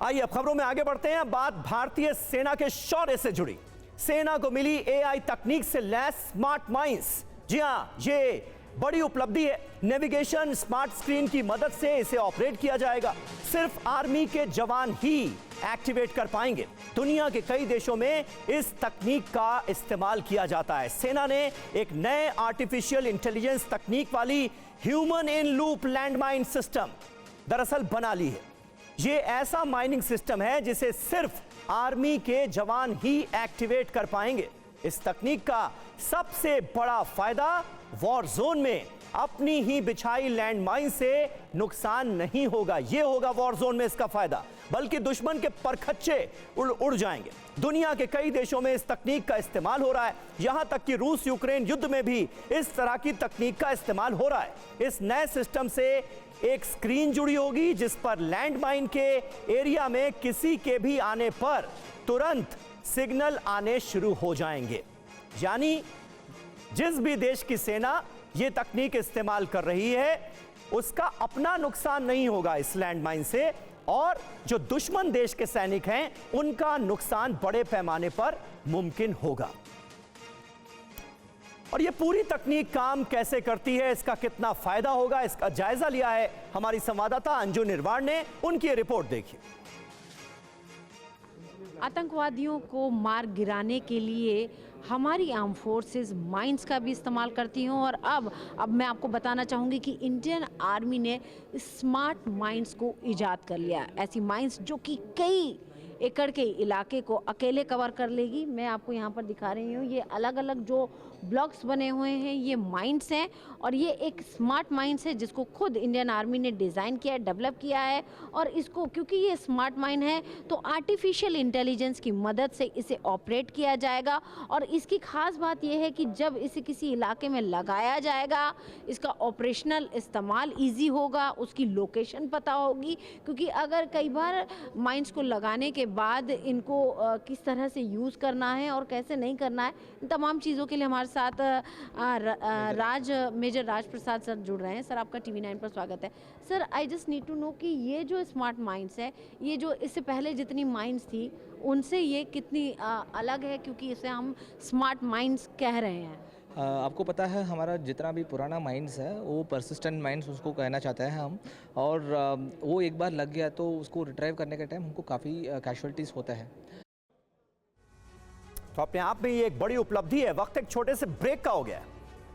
आइए अब खबरों में आगे बढ़ते हैं। बात भारतीय सेना के शौर्य से जुड़ी। सेना को मिली एआई तकनीक से लैस स्मार्ट माइंस। जी हां, ये बड़ी उपलब्धि है। नेविगेशन स्मार्ट स्क्रीन की मदद से इसे ऑपरेट किया जाएगा। सिर्फ आर्मी के जवान ही एक्टिवेट कर पाएंगे। दुनिया के कई देशों में इस तकनीक का इस्तेमाल किया जाता है। सेना ने एक नए आर्टिफिशियल इंटेलिजेंस तकनीक वाली human in loop landmine system दरअसल बना ली है। ये ऐसा माइनिंग सिस्टम है जिसे सिर्फ आर्मी के जवान ही एक्टिवेट कर पाएंगे। इस तकनीक का सबसे बड़ा फायदा वॉर जोन में अपनी ही बिछाई लैंडमाइन से नुकसान नहीं होगा। यह होगा वॉर जोन में इसका फायदा, बल्कि दुश्मन के परखच्चे उड़ जाएंगे। दुनिया के कई देशों में इस तकनीक का इस्तेमाल हो रहा है। यहां तक कि रूस यूक्रेन युद्ध में भी इस तरह की तकनीक का इस्तेमाल हो रहा है। इस नए सिस्टम से एक स्क्रीन जुड़ी होगी जिस पर लैंडमाइन के एरिया में किसी के भी आने पर तुरंत सिग्नल आने शुरू हो जाएंगे। यानी जिस भी देश की सेना यह तकनीक इस्तेमाल कर रही है उसका अपना नुकसान नहीं होगा इस लैंडमाइन से, और जो दुश्मन देश के सैनिक हैं उनका नुकसान बड़े पैमाने पर मुमकिन होगा। और ये पूरी तकनीक काम कैसे करती है, इसका कितना फायदा होगा, इसका जायजा लिया है हमारी संवाददाता अंजू निर्वाण ने। उनकी ये रिपोर्ट देखिए। आतंकवादियों को मार गिराने के लिए हमारी आर्म फोर्सेस माइंस का भी इस्तेमाल करती हैं, और अब मैं आपको बताना चाहूँगी कि इंडियन आर्मी ने स्मार्ट माइंस को ईजाद कर लिया। ऐसी माइंस जो कि कई एकड़ के इलाके को अकेले कवर कर लेगी। मैं आपको यहाँ पर दिखा रही हूँ, ये अलग अलग जो ब्लॉक्स बने हुए हैं ये माइंस हैं, और ये एक स्मार्ट माइंस है जिसको खुद इंडियन आर्मी ने डिज़ाइन किया है, डेवलप किया है। और इसको क्योंकि ये स्मार्ट माइन है तो आर्टिफिशियल इंटेलिजेंस की मदद से इसे ऑपरेट किया जाएगा। और इसकी खास बात यह है कि जब इसे किसी इलाके में लगाया जाएगा इसका ऑपरेशनल इस्तेमाल ईजी होगा, उसकी लोकेशन पता होगी। क्योंकि अगर कई बार माइंस को लगाने के बाद इनको किस तरह से यूज़ करना है और कैसे नहीं करना है, इन तमाम चीज़ों के लिए हमारे साथ मेजर राज प्रसाद सर जुड़ रहे हैं। सर, आपका टीवी 9 पर स्वागत है। Sir, I just need to know कि ये जो स्मार्ट माइंस है, ये जो इससे पहले जितनी माइंस थी उनसे ये कितनी अलग है, क्योंकि इसे हम स्मार्ट माइंस कह रहे हैं। आपको पता है हमारा जितना भी पुराना माइंस है वो परसिस्टेंट माइंस उसको कहना चाहते हैं हम, और वो एक बार लग गया तो उसको रिट्राइव करने के टाइम हमको काफ़ी कैजुअल्टीज होता है। तो अपने आप में ये एक बड़ी उपलब्धि है। वक्त एक छोटे से ब्रेक का हो गया है।